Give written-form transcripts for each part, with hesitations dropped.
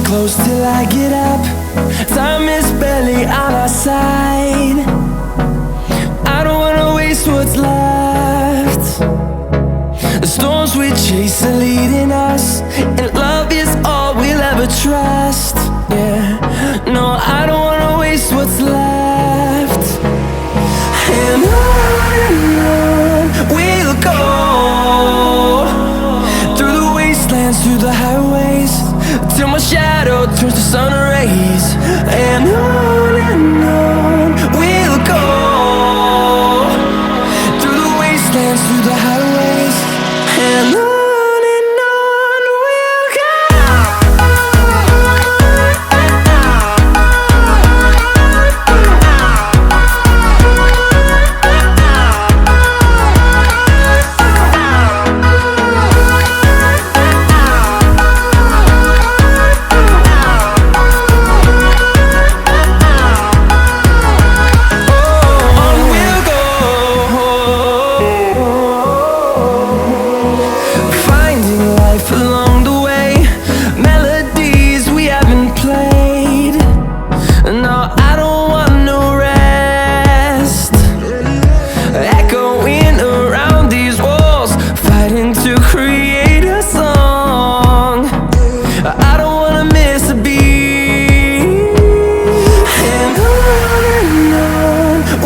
close till I get up. Time is barely on our side. I don't wanna waste what's left. The storms we chase are leading us, and love is all we'll ever trust. Yeah, no, I don't wanna waste what's left. And on we'll go, through the wastelands, through the highways, till my shadow turns to sun rays. And on we'll go, through the wastelands, through the highways, and on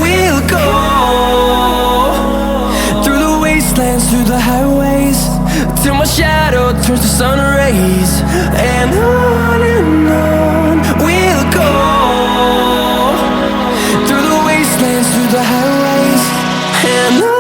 we'll go. Through the highways, till my shadow turns to sun rays. And on we'll go, through the wastelands, through the highways, and on we'll go.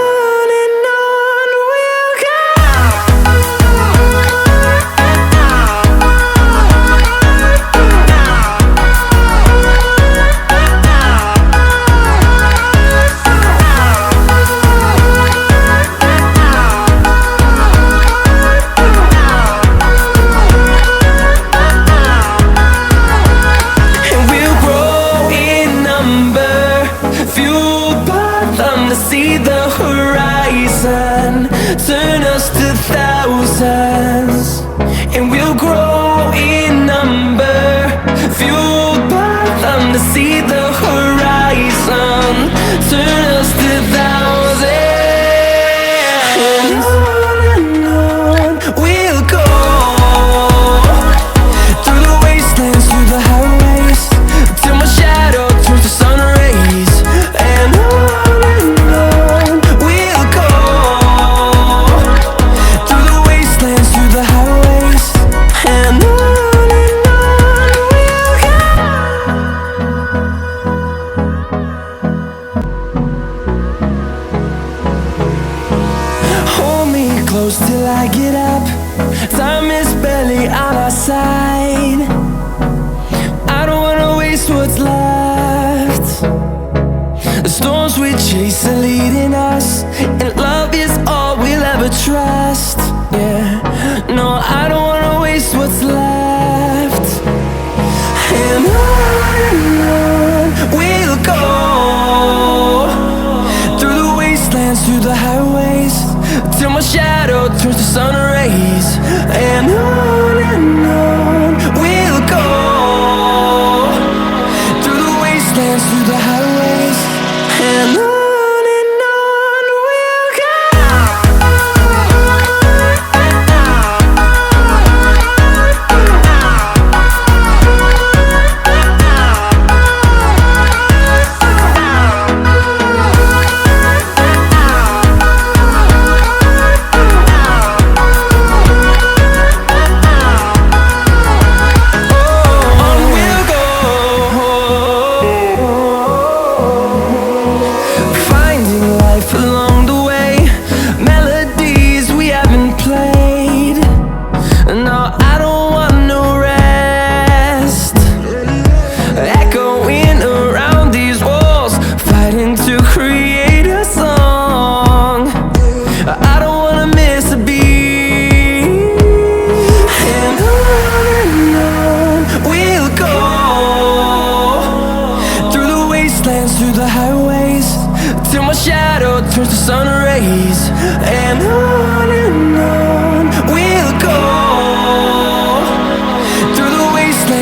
To see the horizon turn us to thousands, and we'll grow in number, fueled by them. To see the horizon turn us to thousands, and on we'll go, through the wastelands, through the highways, till my shadow turns to sun rays. And close till I get up. Time is barely on our side. I don't wanna waste what's left. The storms we chase are leading us, and love is all we'll ever trust. Yeah, no, I don't wanna waste what's left. And on we'll go, through the wastelands, through the highways, till my shadow turns to sun rays. And on we'll go, through the wastelands, through the highways, and on we'll go. turns to sun rays, and on we'll go through the wasteland.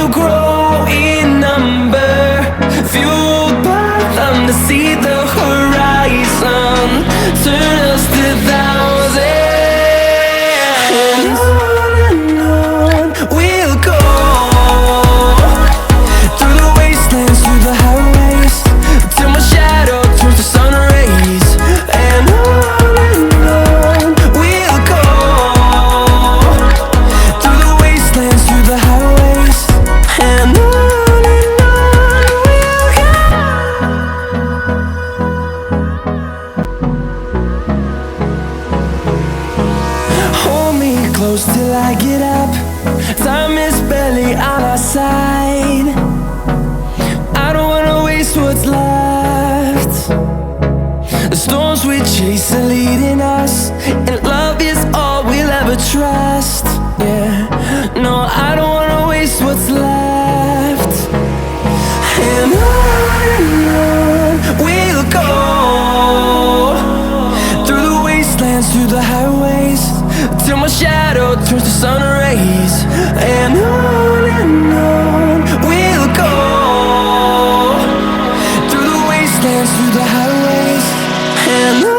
we'll grow in number, fueled by them to see the horizon, turn us to thousands. And on we'll go, through the wastelands, through the highways, till my shadow turns to sun rays. And on we'll go, through the wastelands, through the highways. And on we'll go. Hold me close till I get up. Time is barely on our side. I don't wanna waste what's left. The storms we chase are leading us, and love is all we'll ever trust. Yeah, no, I don't wanna waste what's left. And on we'll go, through the wastelands, through the highways, till my shadow turns to sun rays. And on we'll go, through the wastelands, through the highways. And on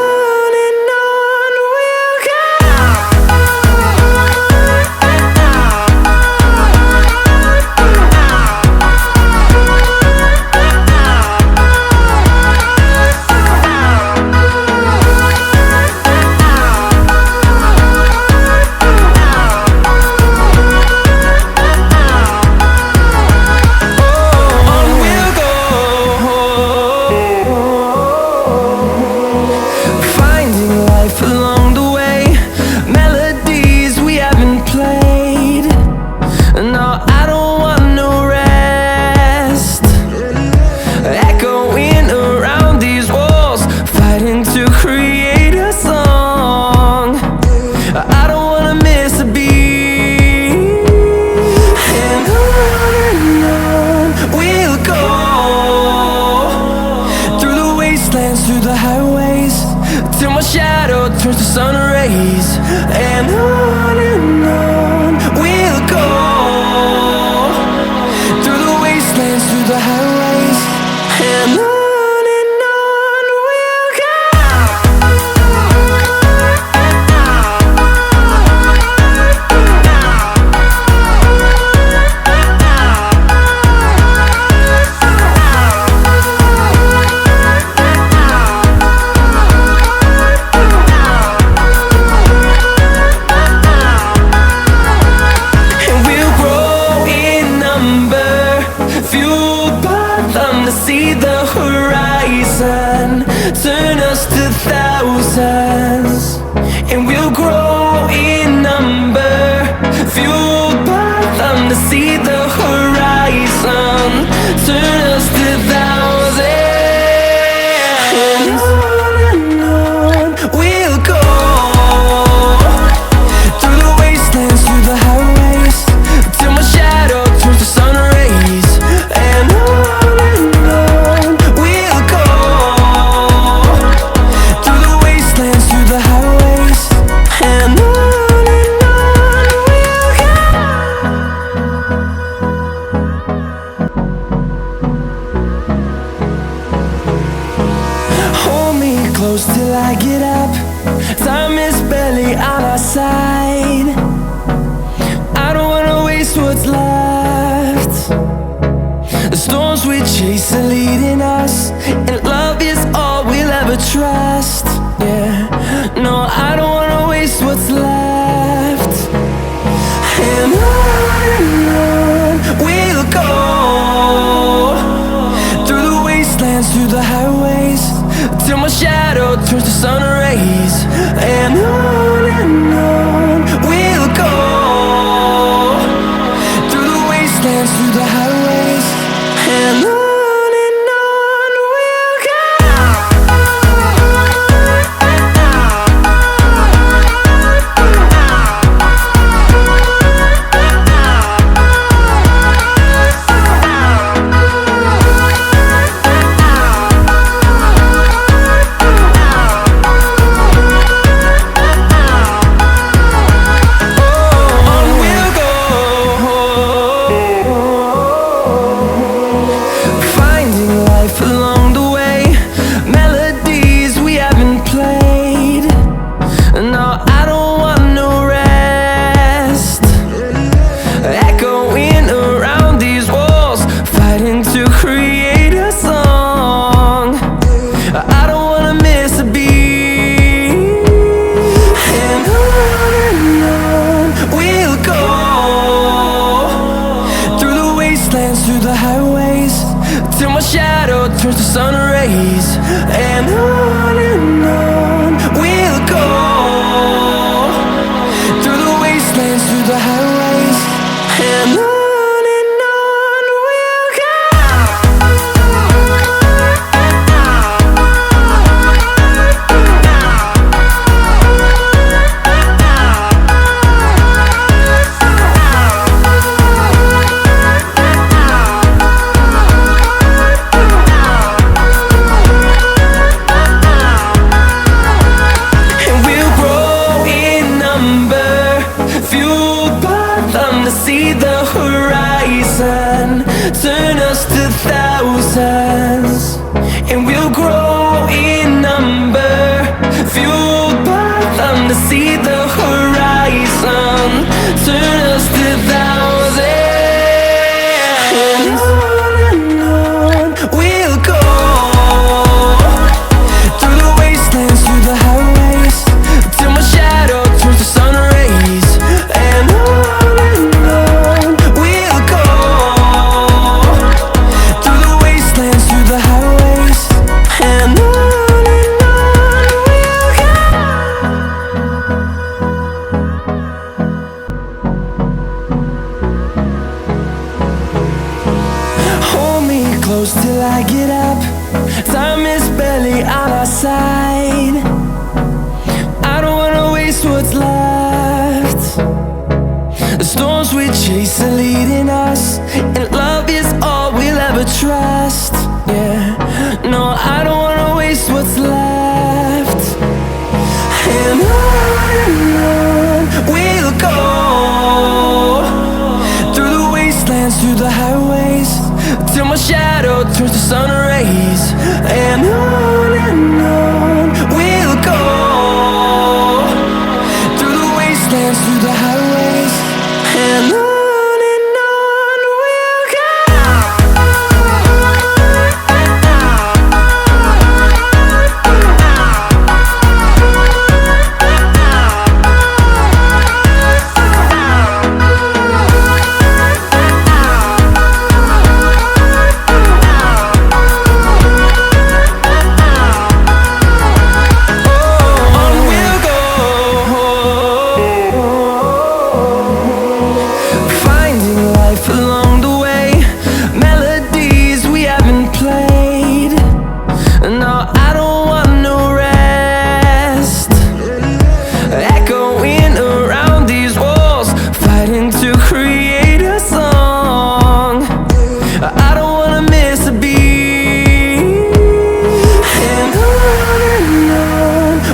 we'll go. Along the way, melodies we haven't played. No, I don't want no rest. Echoing around these walls, fighting to create a song. I don't wanna miss a beat. And on we'll go, through the wastelands, through the highways, till my shadow turns to sun rays. And on we'll go, through the wastelands, through the highways. And on we'll go. To see the horizon, turn us to thousands, and we'll grow in number, fueled by them to see the horizon, turn us to thousands. And on we'll go, through the wastelands, through the highways, till my shadow turns to sun rays. And we'll go, through the wastelands, through the highways. And on we'll go. Hold me close till I get up. Time is barely on our side. I don't wanna waste what's left. The storms we chase are leading us, and love is all we'll ever trust. Yeah, no, I don't wanna waste what's left. And on we'll go, through the wastelands, through the highways, till my shadow turns to sun rays. And on we'll go, through the wastelands, through the highways. And on we'll go. On we'll go. wastelands, through the highways, till my shadow turns to sun rays. And on we'll go, through the wastelands, through the highways, and on we'll go. See the horizon, turn us to thousands, and we'll grow in number, fueled by them. To see the horizon, turn us to thousands, and on we'll go, through the wastelands, through the highways, till my shadow turns to sun rays. And close till I get up. Time is barely on our side. I don't wanna waste what's left. The storms we chase are leading us, and love is all we'll ever trust. Yeah, no, I don't wanna waste what's left. And on we'll go, through the wastelands, through the highways, till my shadow turns to sun rays. And on we'll go, through the wastelands, through the highways, and on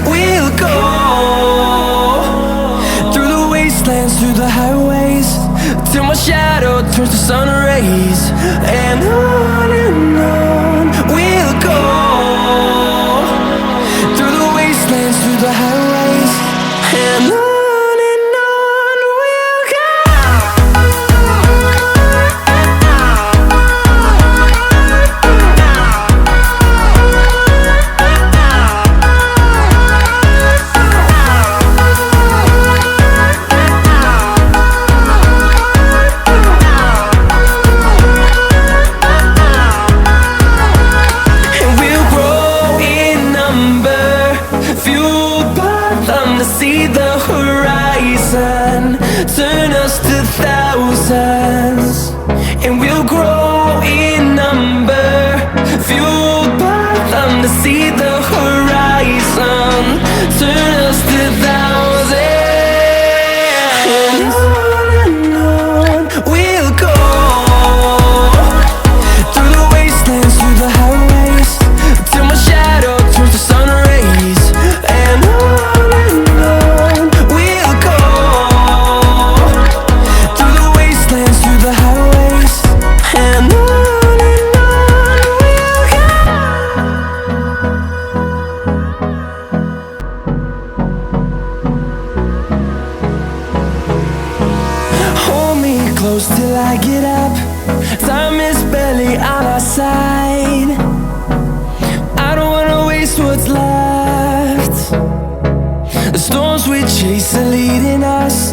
we'll go. Through the highways, till my shadow turns to sun rays. And on we'll go, through the wastelands, through the highways, and on we'll go. See the horizon, turn us to thousands, and we'll grow in number, fueled by them. To see the horizon, turn us to thousands, and on we'll go, through the wastelands, through the highways, till my shadow turns to sun rays. And close till I get up. Time is barely on our side. I don't wanna waste what's left. The storms we chase are leading us,